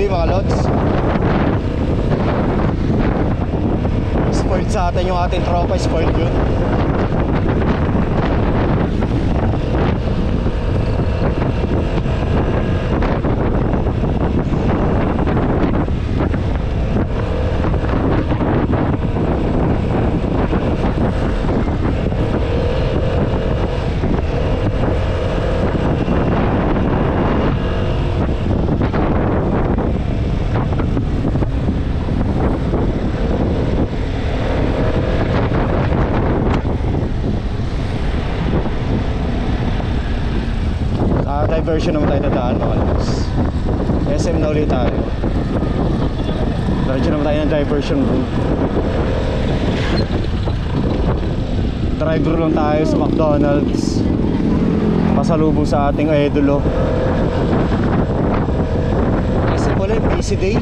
Dodi mga lods. Spoiled sa atin yung ating tropa, spoiled yun. Diversion naman tayo dadaan mga lods. SM na ulit tayo. Diretso naman tayo ng diversion route. Driver lang tayo sa McDonald's, pasalubong sa ating idolo. SM ulit, busy day.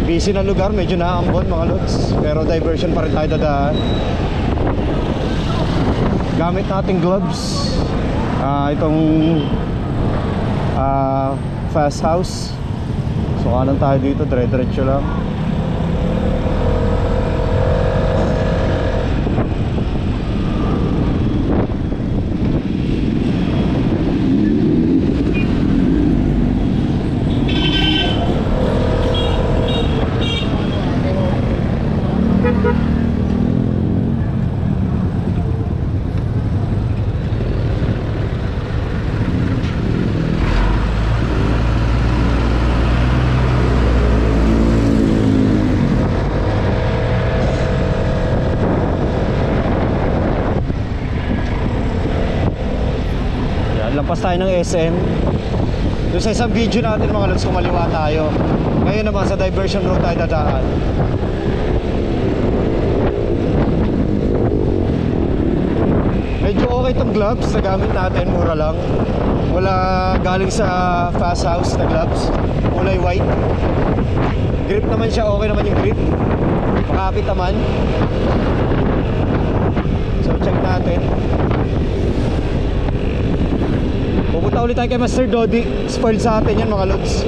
Busy na lugar, medyo naambon mga lods. Pero diversion pa rin tayo dadaan. Gamit nating gloves. Itong fast house. So kanan tayo dito, dire-diretso lang. Lampas tayo ng SM. Doon sa isang video natin mga lods, kumaliwa tayo. Ngayon naman sa diversion route tayo dadaan. Medyo okay itong gloves na gamit natin, mura lang. Wala galing sa fast house na gloves, kulay white. Grip naman siya, okay naman yung grip. Makapit naman. So check natin. Pupunta ulit tayo kay Master Dodi. Spoiled sa atin yan mga lods.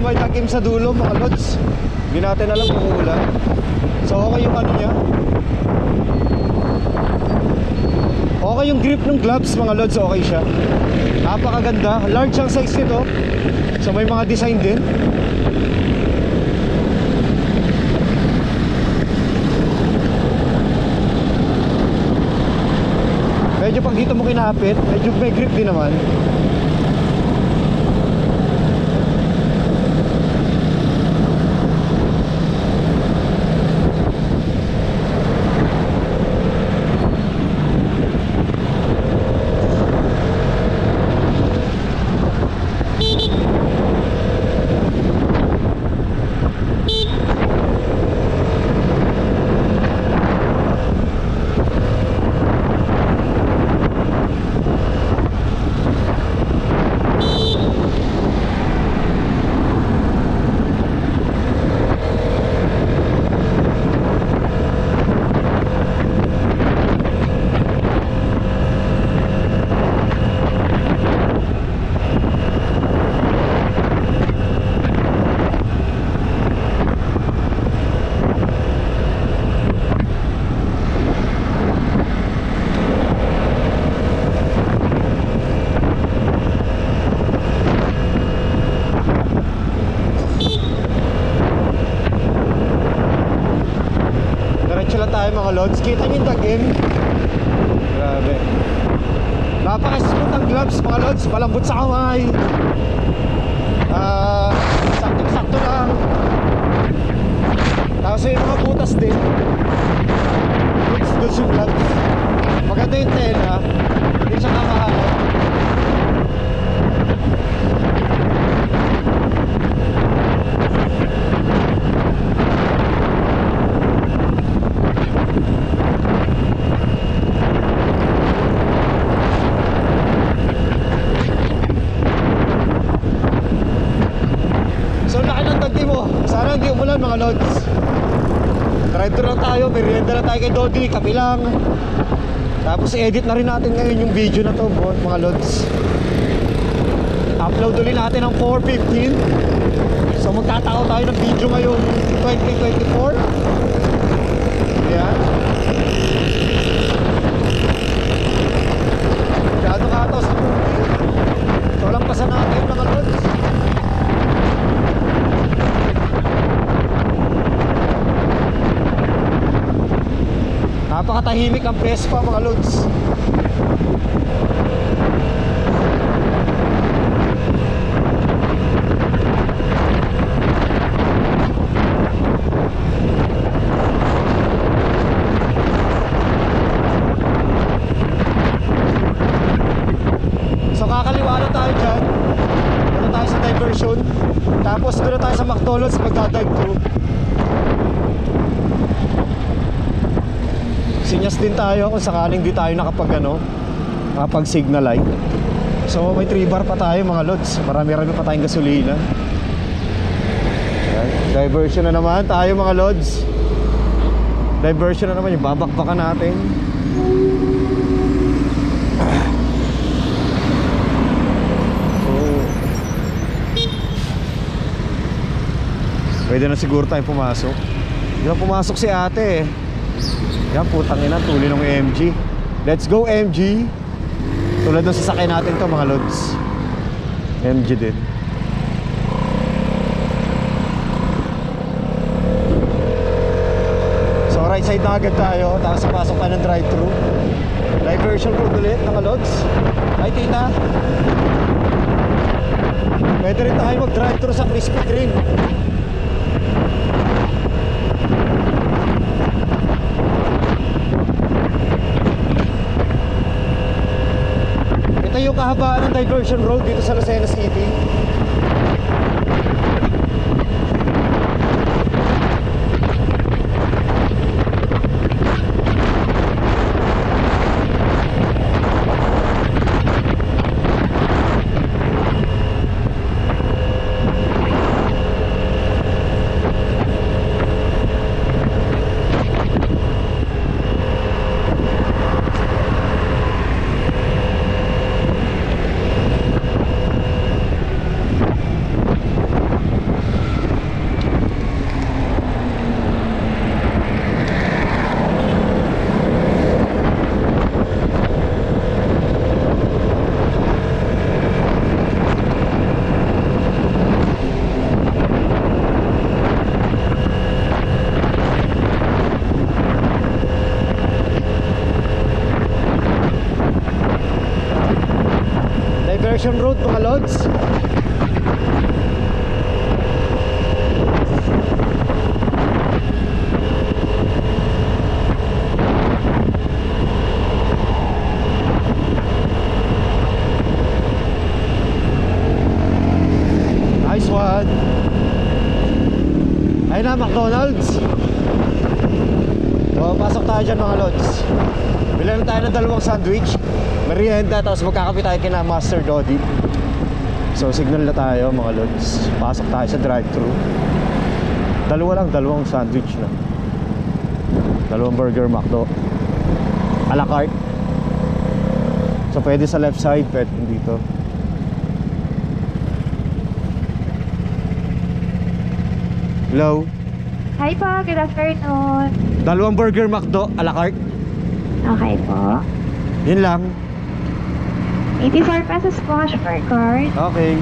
May takim sa dulo mga lods. Hindi natin alam kung ulan. So okay yung ano niya. Okay yung grip ng gloves mga lods, okay siya. Napakaganda. Large ang size nito. So may mga design din. Medyo pag dito mo kinapit, medyo may grip din naman. mga lods. Kita nyo yung tag-in. Grabe. Napaka-smooth ang gloves mga lods. Malambot sa kamay. Sakto-sakto lang. Kaso yung mga butas din, goods yung gloves. Maganda yung tela, hindi siya kamahalan. So laki ng tagdi mo. Sana hindi umulan mga lods. Drive-thru lang tayo, merienda na tayo kay Dodi, kape lang. Tapos i-edit na rin natin ngayon yung video na to mga lods. Upload ulit natin ng 4:15. So magtatao tayo ng video ngayon 2024. Yan. Masyado kataw sa movie. So lang pasan natin mga lods. Napakatahimik ang Vespa mga lods. So kakaliwa na tayo dyan. Doon tayo sa diversion. Tapos doon na tayo sa McDonald's magdadive through. Sinyas din tayo kung sakaling di tayo nakapag signal light. So may 3 bar pa tayo mga lods. Marami-rami pa tayong gasolina. Ayan. Diversion na naman tayo mga lods. Diversion na naman yung babakbakan natin. Pwede na siguro tayo pumasok. Hindi na pumasok si ate eh. Yan, putang ina, tuloy ng MG. Let's go MG. Tulad ng sasakyan natin to mga lods. MG din. So right side na agad tayo. Tapos pasok tayo ng drive-thru. Diversion road ulit mga lods. Ay tita, pwede rin tayo mag-drive-thru sa Krispy Kreme. Ito yung kahabaan ng diversion road dito sa Lucena City. Diversion road mga lods. Nice one. Ayun na, McDonald's. So pasok tayo dyan mga lods. Bilan tayo ng 2 sandwich, merienda, tapos magkakape tayo kina Master Dodi. So signal na tayo mga lods. Pasok tayo sa drive-thru. 2 lang, 2 sandwich na. 2 burger McDo a la carte. So pwede sa left side, pwede dito. Hello. Hi po, good afternoon. 2 burger McDo a la carte. Okay po. Yun lang. 84 pesos po, shopper card. Okay.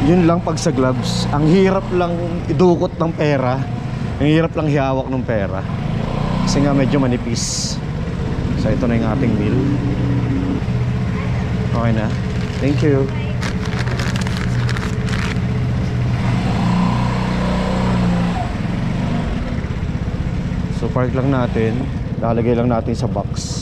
Yun lang pag sa gloves, ang hirap lang idukot ng pera, ang hirap lang hihawak ng pera kasi nga medyo manipis. So ito na yung ating bill. Okay na, thank you. So park lang natin, lalagay lang natin sa box.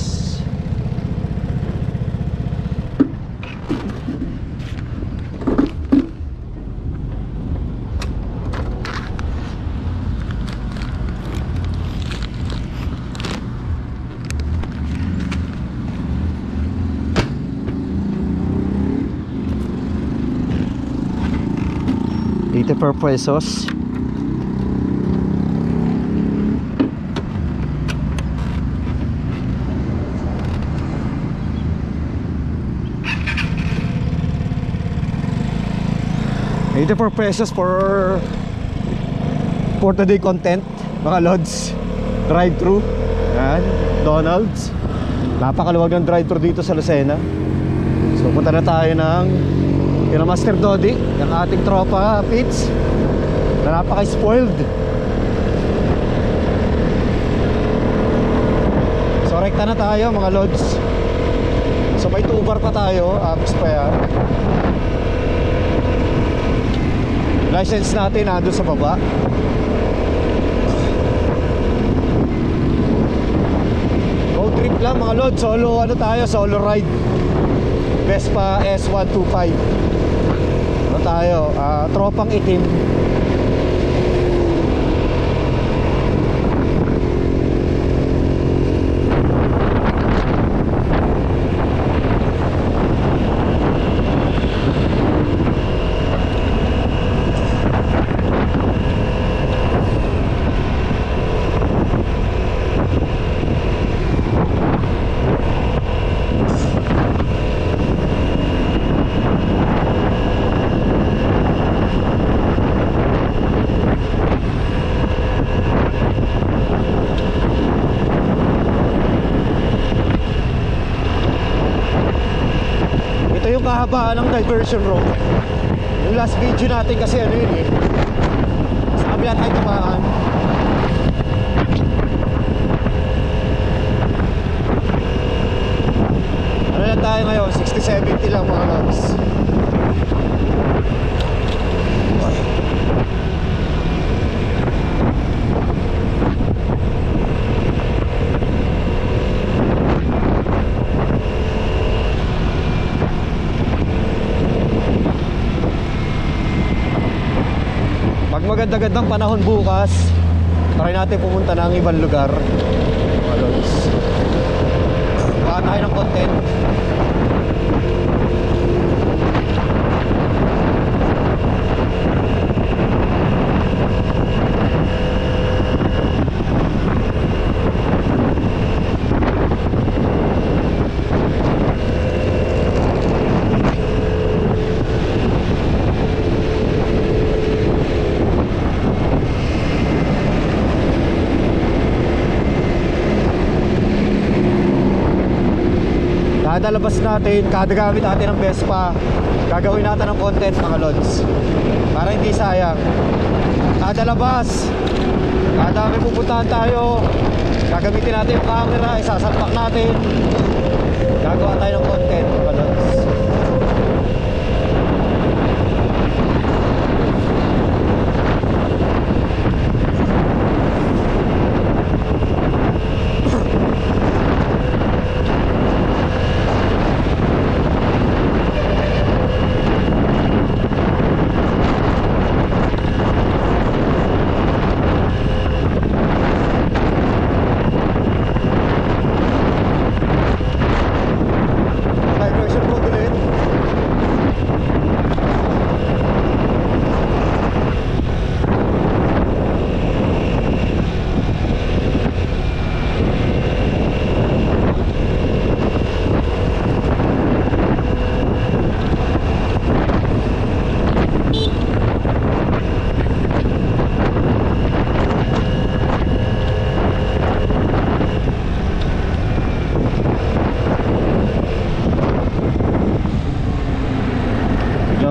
$84. $84 for today content, mga lods. Drive-thru. Yan, Donald's. Napakaluwag ng drive-thru dito sa Lucena. So punta na tayo ng kina Master Dodi, yung ating tropa Pits na napaka-spoiled. So rekta na tayo mga lods. So may 2 bar pa tayo, apps pa yan. License natin nandun sa baba. Road trip lang mga lods. Solo ano tayo, solo ride. Vespa S125. Ano tayo, tropang itim. Kahabaan ng diversion road. Yung last video natin kasi ano yun eh, sa kabilang tayo tamaan. Ano na tayo ngayon? 60-70 lang mga logs. Maganda-gandang panahon bukas, try natin pumunta ng ibang lugar mga lods. Baka tayo ng content. Kada labas natin, kada gamit natin ng Vespa, gagawin natin ng content mga lods para hindi sayang. Kada labas, kada may pupuntahan tayo, gagamitin natin yung camera, isasalpak natin, gagawa tayo ng content mga lods. Diversion road ulit.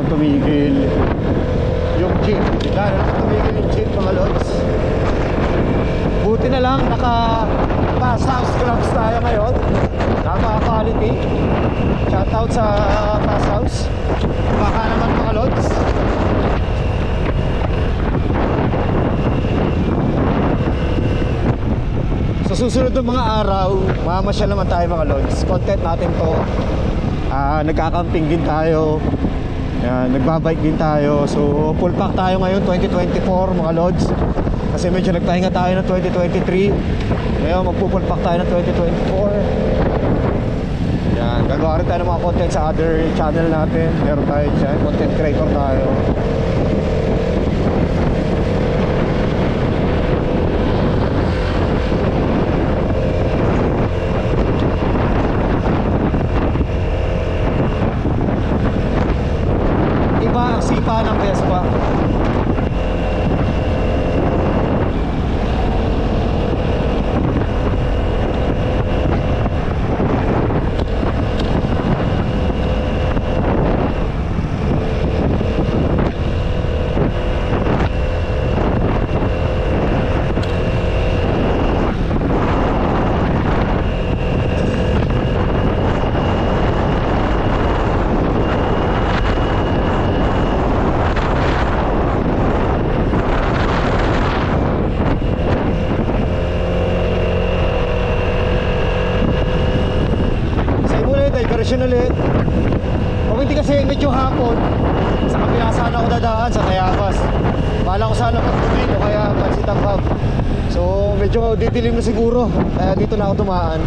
lang tumigil yung jeep. Bigla na lang tumigil yung jeep mga lods. Buti na lang naka pass house gloves tayo ngayon. Napaka-quality. Shoutout sa pass house. Baka naman mga lods. Sa susunod ng mga araw, mamasyal naman tayo mga lods. Content natin to. Nagkakamping din tayo. Nagbabike din tayo. So full pack tayo ngayon 2024 mga lods. Kasi medyo nagpahinga tayo ng 2023. Ngayon magpo-full pack tayo ng 2024. Gagawa rin tayo ng mga content sa other channel natin. Meron tayo dyan, content creator tayo. Iba ang sipa ng Vespa. Diversion ulit. Kung hindi kasi medyo hapon, sa kabila sana ako dadaan sa Tayabas. Bala ko sana pagtubig o kaya Pansitang. So medyo didilim na siguro. Kaya dito na ako dumaan.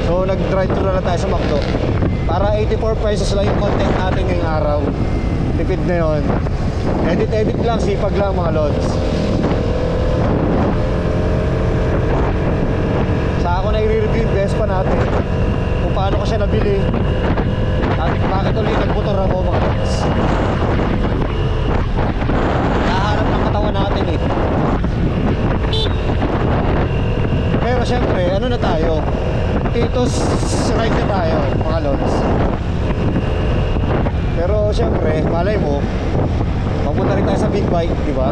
So nag-drive thru na lang tayo sa McDo. Para 84 pesos lang yung content natin ngayong araw. Tipid na yun. Edit lang, sipag lang mga lods. Sa ako na i-review yung Vespa natin. Kung paano ko siya nabili at bakit ulit nagmotor ako mga lods. Nahanap ng katawan natin eh. Pero syempre ano na tayo, Titos ride na tayo mga lods. Pero syempre malay mo mapunta rin tayo sa big bike, di ba?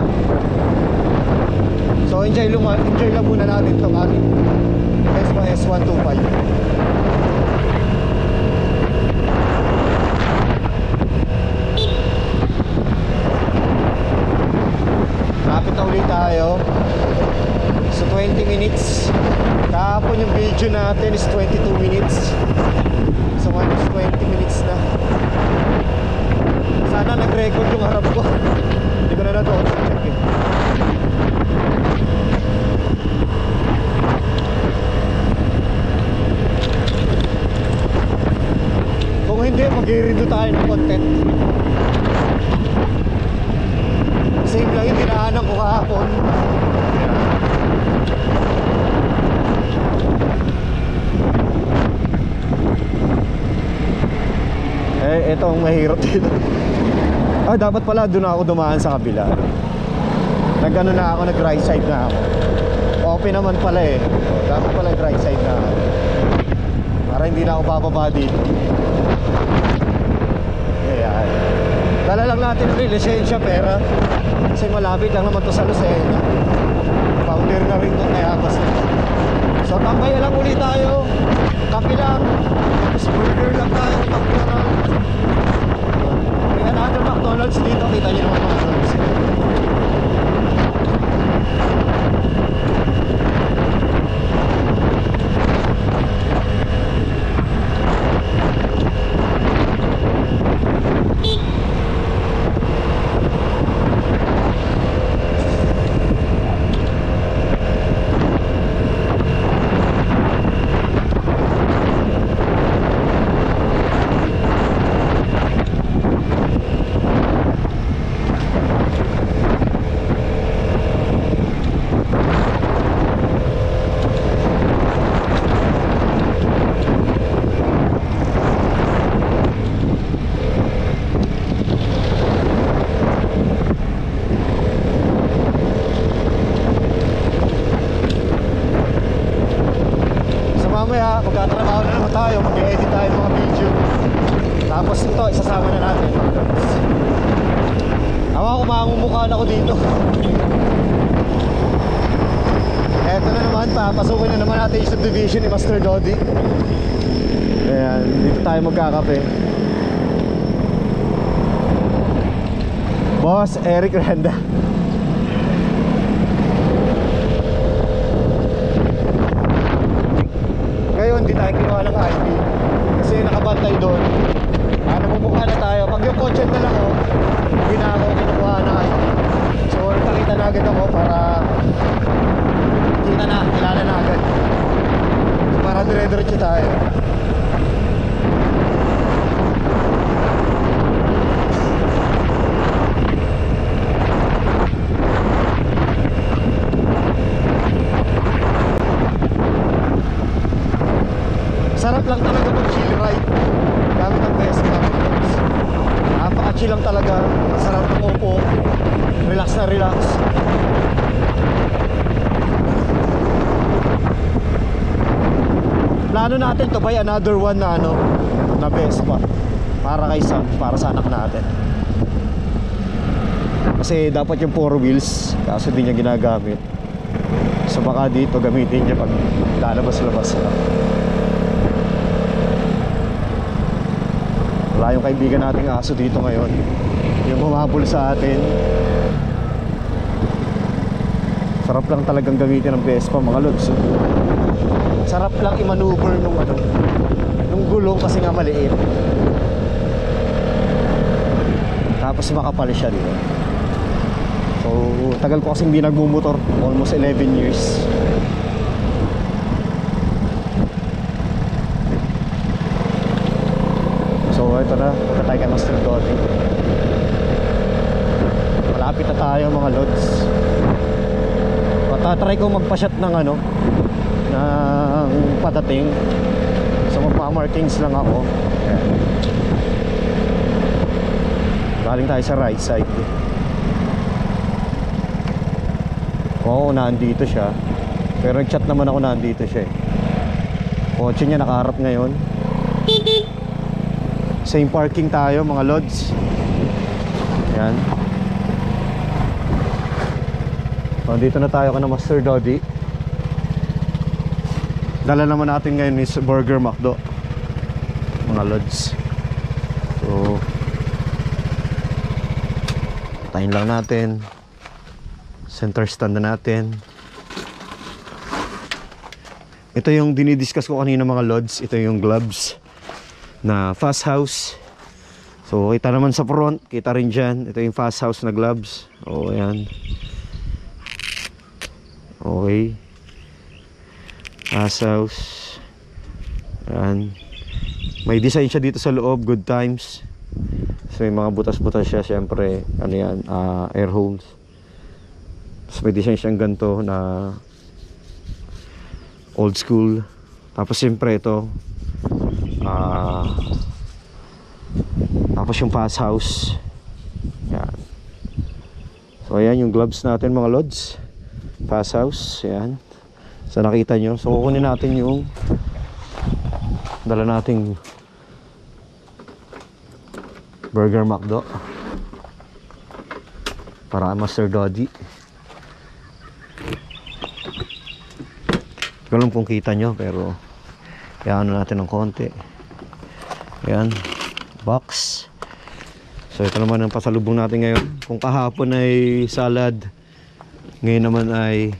So enjoy lang muna natin itong ating Vespa S125. Lapit na ulit tayo. So 20 minutes. Kahapon yung video natin is 22 minutes. So ngayon is 20 minutes na. Sana nag-record yung harap ko. Hindi ko na na-check eh. Kung hindi, mag-i-redo tayo ng content. Same lang yung dinaanan ko kahapon. Ito ang mahirap dito. Dapat pala doon ako dumaan sa kabila. Nag-ano na ako, nag-right side na ako. Open naman pala eh. Dapat pala nag-right side na ako. Para hindi na ako bababa dito. Ayan. Dala lang natin yung lisensya, pera. Kasi malapit lang naman to sa Lucena. Founder na rin doon kaya basta. So tambay lang ulit tayo. Kape lang. Tapos burger lang tayo. McDonald's. May another McDonald's dito. Kita nyo naman McDonald's. namumukhaan ako dito. Eto na naman, papasukin na naman natin yung subdivision ni Master Dodi. Ayan, dito tayo magkakape. Boss Eric Randa. Ngayon, di tayo kinuha ng ID kasi nakabantay doon. Namumukha na tayo. Pag yung kotse na lang hindi na ako kinukuha ng ID. So, nakita na agad ako para kita na, kilala na agad. So, para dire-diretso tayo. Sarap lang talaga mag-chill ride gamit ang Vespa. Napaka-chill lang talaga. Sarap ng upo. Relax na relax. Plano natin to buy another one na na Vespa para kay Sam, para sa anak natin. Kasi dapat yung 4 wheels kaso di niya ginagamit. So baka dito gamitin niya pag lalabas-labas lang. Wala yung kaibigan nating aso dito ngayon, yung humabol sa atin. Sarap lang talagang gamitin ng Vespa mga lods. Sarap lang i-maneuver nung gulong kasi nga maliit. Tapos makapal siya dito. So tagal ko kasi hindi nagmumotor, almost 11 years. So ito na, punta tayo kay Master Dodi. Malapit na tayo mga lods. Matatry ko magpa-shot ng ng patating. So magpa-markings lang ako. Ayan. Galing tayo sa right side. Oo, nandito siya. Pero nag-chat naman ako nandito siya eh. Kotse niya nakaharap ngayon. Same parking tayo mga lods. Ayan. So, dito na tayo kana Master Dodi. Dala naman natin ngayon is Burger McDo mga lods. So tayin lang natin. Center stand na natin. Ito yung dinidiscuss ko kanina mga lods. Ito yung gloves na Fast House. So kita naman sa front, kita rin dyan. Ito yung Fast House na gloves. O ayan. Okay. Fast House. Ayan. May design siya dito sa loob, good times. So may mga butas-butas siya, syempre ano yan, air holes. Tapos may design siyang ganito na old school. Tapos syempre ito tapos yung Fast House. Yan. So ayan yung gloves natin mga lods. Fast House. Yan. So nakita nyo. So kukunin natin yung dala nating Burger McDo para Master Dodi. Hindi ko alam kung kita nyo pero yan natin ng konti. Yan, box. So ito naman ang pasalubong natin ngayon. Kung kahapon ay salad, ngayon naman ay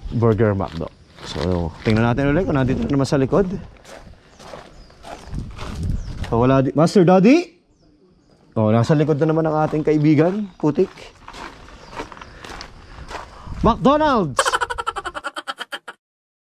Burger McDo. So tingnan natin ulit kung nandito naman sa likod. So wala Master Dodi. Oh, nasa likod na naman ang ating kaibigan, putik. McDonald's.